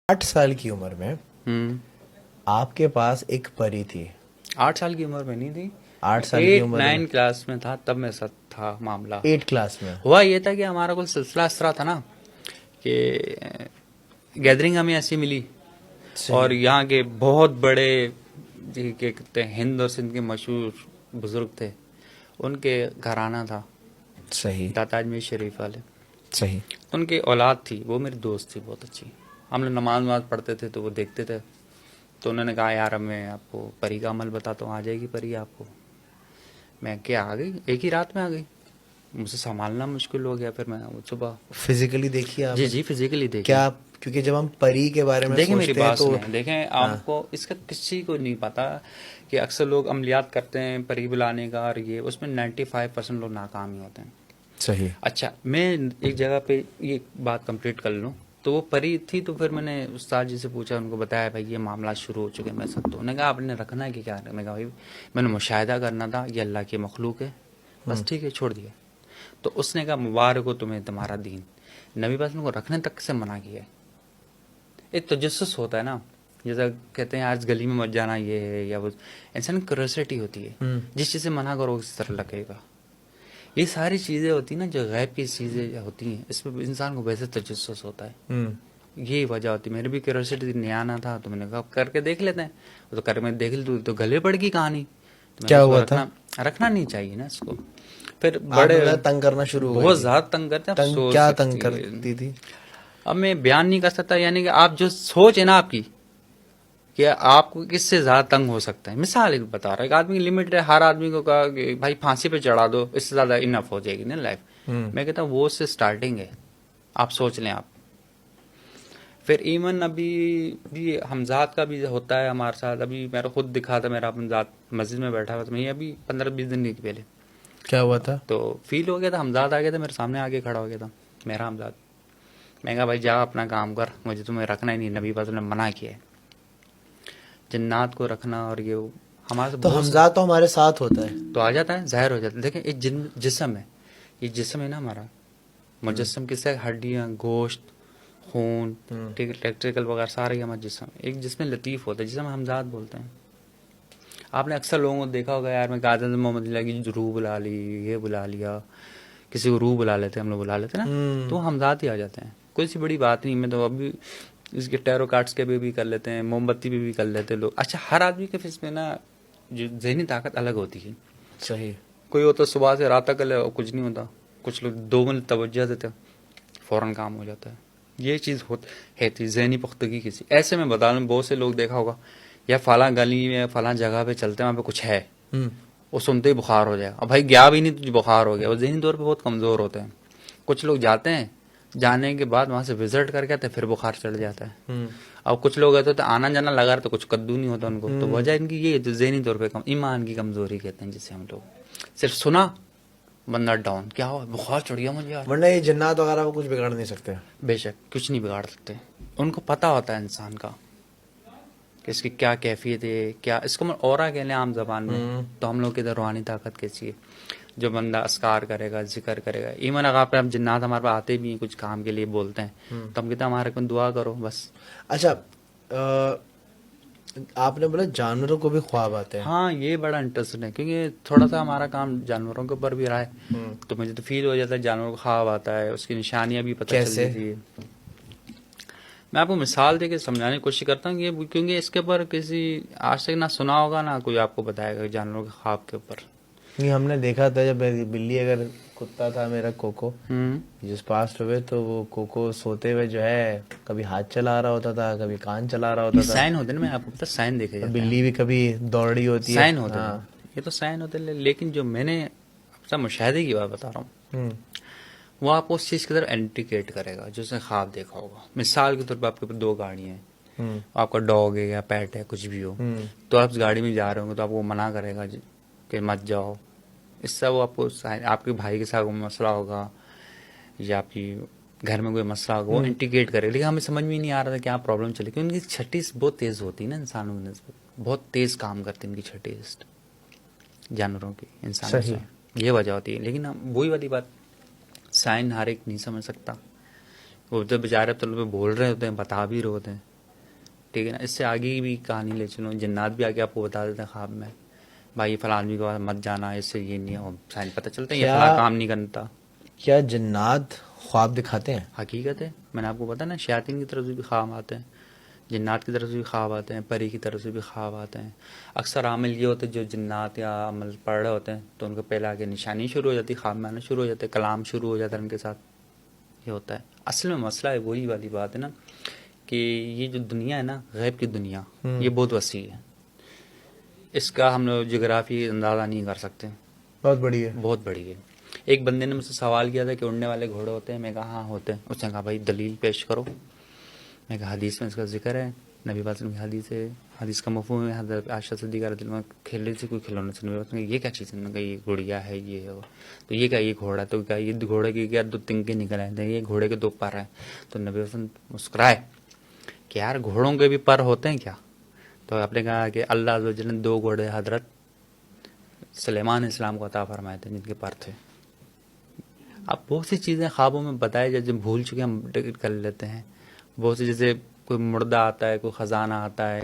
8 سال کی عمر میں آپ کے پاس ایک پری تھی. 8 سال کی عمر میں نہیں تھی, 8 سال کی عمر میں 9 کلاس میں تھا تب میرے ساتھ تھا معاملہ. 8 کلاس میں ہوا یہ تھا کہ ہمارا کوئی سلسلہ اس طرح تھا نا کہ گیدرنگ ہمیں ایسی ملی اور یہاں کے بہت بڑے کیا کہتے ہیں ہند اور سندھ کے مشہور بزرگ تھے, ان کے گھرانہ تھا صحیح داتا اجمیر شریف والے, صحیح. ان کی اولاد تھی, وہ میری دوست تھی بہت اچھی. ہم لوگ نماز پڑھتے تھے تو وہ دیکھتے تھے, تو انہوں نے کہا یار اب میں آپ کو پری کا عمل بتاتا ہوں, آ جائے گی پری آپ کو. میں کیا آ گئی, ایک ہی رات میں آ گئی, مجھ سے سنبھالنا مشکل ہو گیا. پھر میں صبح فزیکلی دیکھی آپ؟ جی فزیکلی دیکھی. کیا کیونکہ جب ہم پری کے بارے میں دیکھیں میری سوچتے ہیں بات تو سنیں, دیکھیں آپ کو اس کا کسی کو نہیں پتا کہ اکثر لوگ عملیات کرتے ہیں پری بلانے کا, اور یہ اس میں 95% لوگ ناکام ہی ہوتے ہیں. صحیح. اچھا میں ایک جگہ پہ یہ بات کمپلیٹ کر لوں, تو وہ پری تھی, تو پھر میں نے استاد جی سے پوچھا, ان کو بتایا بھائی یہ معاملات شروع ہو چکے ہیں میرے ساتھ. تو انہوں نے کہا آپ نے رکھنا ہے کہ کیا؟ میں کہا بھائی میں نے مشاہدہ کرنا تھا, یہ اللہ کی مخلوق ہے, بس ٹھیک ہے چھوڑ دیا. تو اس نے کہا مبارک ہو تمہیں تمہارا دین, نبی پاک نے کو رکھنے تک سے منع کیا ہے. ایک تجسس ہوتا ہے نا, جیسا کہتے ہیں آج گلی میں مت جانا یہ ہے یا وہ, انسان کی کیوریوسٹی ہوتی ہے, جس چیز سے منع کرو اسی طرح لگے گا. یہ ساری چیزیں ہوتی ہیں نا جو غیب کی چیزیں ہوتی ہیں, اس میں انسان کو ویسے تجسس ہوتا ہے. یہی وجہ ہوتی ہے. میری بھی کیوریوسٹی نیا آنا تھا, تو میں نے کہا کر کے دیکھ لیتے ہیں. تو کر میں دیکھ لی تو گلے پڑ گئی کہانی. کیا ہوا تھا؟ رکھنا نہیں چاہیے نا اس کو. پھر بڑے تنگ کرنا شروع ہو گئی, بہت زیادہ تنگ کرتے ہیں. کیا تنگ کرتی تھی؟ اب میں بیان نہیں کر سکتا, یعنی کہ آپ جو سوچ ہے نا آپ کی کہ آپ کو کس سے زیادہ تنگ ہو سکتا ہے. مثال ایک بتا رہا ہے, ایک آدمی کی لمٹ ہے, ہر آدمی کو کہا کہ بھائی پھانسی پہ چڑھا دو, اس سے زیادہ انف ہو جائے گی نا لائف. میں کہتا ہوں وہ اس سے سٹارٹنگ ہے, آپ سوچ لیں آپ. پھر ایون ابھی بھی حمزات کا بھی ہوتا ہے ہمارے ساتھ. ابھی میرا خود دکھا تھا, میرا حمزات مسجد میں بیٹھا ہوا تھا, میں ابھی 15-20 دن نہیں پہلے. کیا ہوا تھا؟ تو فیل ہو گیا تھا, حمزات آ گیا تھا میرے سامنے, آگے کھڑا ہو گیا تھا میرا حمزات. میں کہا بھائی جا اپنا کام کر, مجھے تمہیں رکھنا ہی نہیں, نبی پاک نے منع کیا ہے جنات کو رکھنا. اور یہ ہمارے تو حمزہ تو ہمارے ساتھ ہوتا ہے, تو آ جاتا ہے, ظاہر ہو جاتا ہے. دیکھیں ایک جسم ہے, یہ جسم ہے نا ہمارا, مجسم کس سے, ہڈیاں, گوشت, خون, ٹھیک ہے, الیکٹریکل وغیرہ سارے ہمارا جسم. ایک جسم لطیف ہوتا ہے جسم حمزات بولتے ہیں. آپ نے اکثر لوگوں کو دیکھا ہوگا, یار میں کہا تھا محمد اللہ کی روح بلا لی, یہ بلا لیا, کسی کو روح بلا لیتے, ہم لوگ بلا لیتے نا, تو وہ حمزات ہی آ جاتے ہیں. کوئی سی بڑی بات نہیں. میں تو ابھی اس کے ٹیرو کارڈس کے بھی کر لیتے ہیں, موم بتی بھی کر لیتے ہیں لوگ. اچھا ہر آدمی کے فیس میں نا جو ذہنی طاقت الگ ہوتی ہے. صحیح. کوئی ہوتا صبح سے رات تک کچھ نہیں ہوتا, کچھ لوگ 2 منٹ توجہ دیتے فوراً کام ہو جاتا ہے. یہ چیز ہے تھی ذہنی پختگی کسی. ایسے میں بتا دوں, بہت سے لوگ دیکھا ہوگا یا فلاں گلی میں فلاں جگہ پہ چلتے ہیں, وہاں پہ کچھ ہے, وہ سنتے ہی بخار ہو جائے. اب بھائی گیا بھی نہیں تو بخار ہو گیا. وہ ذہنی طور پہ بہت کمزور ہوتے ہیں. کچھ لوگ جاتے ہیں, جانے کے بعد وہاں سے وزٹ کر کے آتے ہیں, پھر بخار چڑھ جاتا ہے. اب کچھ لوگ ایسے تو آنا جانا لگا رہتا, تو کچھ قدو نہیں ہوتا ان کو. تو وجہ ان کی یہ ہے, ذہنی طور پہ ایمان کی کمزوری کہتے ہیں جسے ہم لوگ. صرف سنا بندہ ڈاؤن, کیا ہوا, بخار چڑھ گیا مجھے. ورنہ یہ جنات وغیرہ وہ کچھ بگاڑ نہیں سکتے. بے شک کچھ نہیں بگاڑ سکتے. ان کو پتا ہوتا ہے انسان کا کہ اس کی کیا کیفیت ہے, کیا اس کو اورا کہہ لیں عام زبان میں. تو ہم لوگ کی ادھر روحانی طاقت کیسی ہے, جو بندہ اسکار کرے گا, ذکر کرے گا. ایون اگر آپ جنات ہمارے پاس آتے بھی ہیں کچھ کام کے لیے بولتے ہیں, تو ہم کہتے ہیں ہمارے کو دعا کرو بس. اچھا آپ نے بولا جانوروں کو بھی خواب آتے ہیں. ہاں یہ بڑا انٹرسٹنگ ہے, کیونکہ تھوڑا سا ہمارا کام جانوروں کے اوپر بھی رہا ہے. تو مجھے تو فیل ہو جاتا ہے جانوروں کو خواب آتا ہے, اس کی نشانیاں بھی پتہ چل جاتی ہے. میں آپ کو مثال دے کے سمجھانے کی کوشش کرتا ہوں, کیونکہ اس کے اوپر کسی آج تک نہ سنا ہوگا نہ کوئی آپ کو بتائے گا جانوروں کے خواب کے اوپر. نہیں ہم نے دیکھا تھا جب بلی, اگر کتا تھا میرا کوکو جس پاس ہوئے, تو وہ کوکو سوتے ہوئے جو ہے کبھی ہاتھ چلا رہا ہوتا تھا, کبھی کان چلا رہا ہوتا تھا. سائن ہوتے ہیں نا, میں آپ کو پتا سائن دیکھے جاتے ہیں. بلی بھی کبھی دوڑ رہی ہوتی ہے, سائن ہوتے ہیں, یہ تو سائن ہوتے ہیں. لیکن جو میں نے اپنا مشاہدے کی بات بتا رہا ہوں, وہ آپ کو اس چیز کی طرف انڈیکیٹ کرے گا جو اس نے خواب دیکھا ہوگا. مثال کے طور پہ آپ کے پاس 2 گاڑیاں ہیں, آپ کا ڈاگ ہے یا پیٹ ہے, کچھ بھی ہو, تو آپ اس گاڑی میں جا رہے ہوں گے تو آپ کو منع کرے گا کہ مت جاؤ. اس سے وہ آپ کو آپ کے بھائی کے ساتھ مسئلہ ہوگا یا آپ کی گھر میں کوئی مسئلہ ہوگا, وہ انڈیکیٹ کرے. لیکن ہمیں سمجھ میں نہیں آ رہا تھا کیا پرابلم چلے, کیونکہ ان کی چھٹی بہت تیز ہوتی ہے نا انسانوں کی نسبت, بہت تیز کام کرتی ہے ان کی چھٹی جانوروں کی انسانوں سے. یہ وجہ ہوتی ہے. لیکن وہی والی بات, سائن ہر ایک نہیں سمجھ سکتا. وہ تو بیچارے تو بول رہے ہوتے ہیں, بتا بھی رہے ہوتے ہیں, ٹھیک ہے نا. اس سے آگے کی بھی کہانی لے چلوں, جنات بھی آگے آپ کو بتا دیتے ہیں خواب میں, بھائی فلاں آدمی کے پاس مت جانا, اس سے یہ نہیں ہو, سائن پتہ چلتا ہے یہ کیا فلاں کام نہیں کرتا. کیا جنات خواب دکھاتے ہیں؟ حقیقت ہے, میں نے آپ کو بتایا نا, شیاطین کی طرف سے بھی خواب آتے ہیں, جنات کی طرف سے بھی خواب آتے ہیں, پری کی طرف سے بھی خواب آتے ہیں. اکثر عامل یہ ہوتے ہیں جو جنات یا عمل پڑھ رہے ہوتے ہیں تو ان کو پہلے آگے نشانی شروع ہو جاتی ہے, خواب میں آنا شروع ہو جاتے ہیں, کلام شروع ہو جاتا ہے ان کے ساتھ. یہ ہوتا ہے اصل میں مسئلہ ہے, وہی والی بات ہے نا کہ یہ جو دنیا ہے نا, غیب کی دنیا, یہ بہت وسیع ہے. اس کا ہم لوگ جغرافی اندازہ نہیں کر سکتے, بہت بڑی ہے. بہت بڑی ہے. ایک بندے نے مجھ سے سوال کیا تھا کہ اڑنے والے گھوڑے ہوتے ہیں, میں کہا ہاں ہوتے ہیں. اس نے کہا بھائی دلیل پیش کرو. میں کہا حدیث میں اس کا ذکر ہے, نبی پاک صلی اللہ علیہ وسلم کی حدیث ہے, حدیث کا مفہوم ہے. حضرت عائشہ صدیقہ رضی اللہ عنہا کھیل رہی تھی کوئی کھلونے سے, نبی پاک نے کہا یہ کیا چیز ہے, کہ یہ گڑیا ہے, یہ ہے وہ. تو یہ کیا, یہ گھوڑا ہے. تو کہا یہ گھوڑے کی کیا دو تنکے نکل آئے تھے, یہ گھوڑے کے دو پر ہیں. تو نبی پاک مسکرائے کہ یار گھوڑوں کے بھی پر ہوتے ہیں کیا. تو آپ نے کہا کہ اللہ عز و جل نے دو گھوڑے حضرت سلیمان علیہ السلام کو عطا فرمائے تھے جن کے پر تھے. اب بہت سی چیزیں خوابوں میں بتائے جائے جب بھول چکے ہم کر لیتے ہیں. بہت سی جیسے کوئی مردہ آتا ہے, کوئی خزانہ آتا ہے,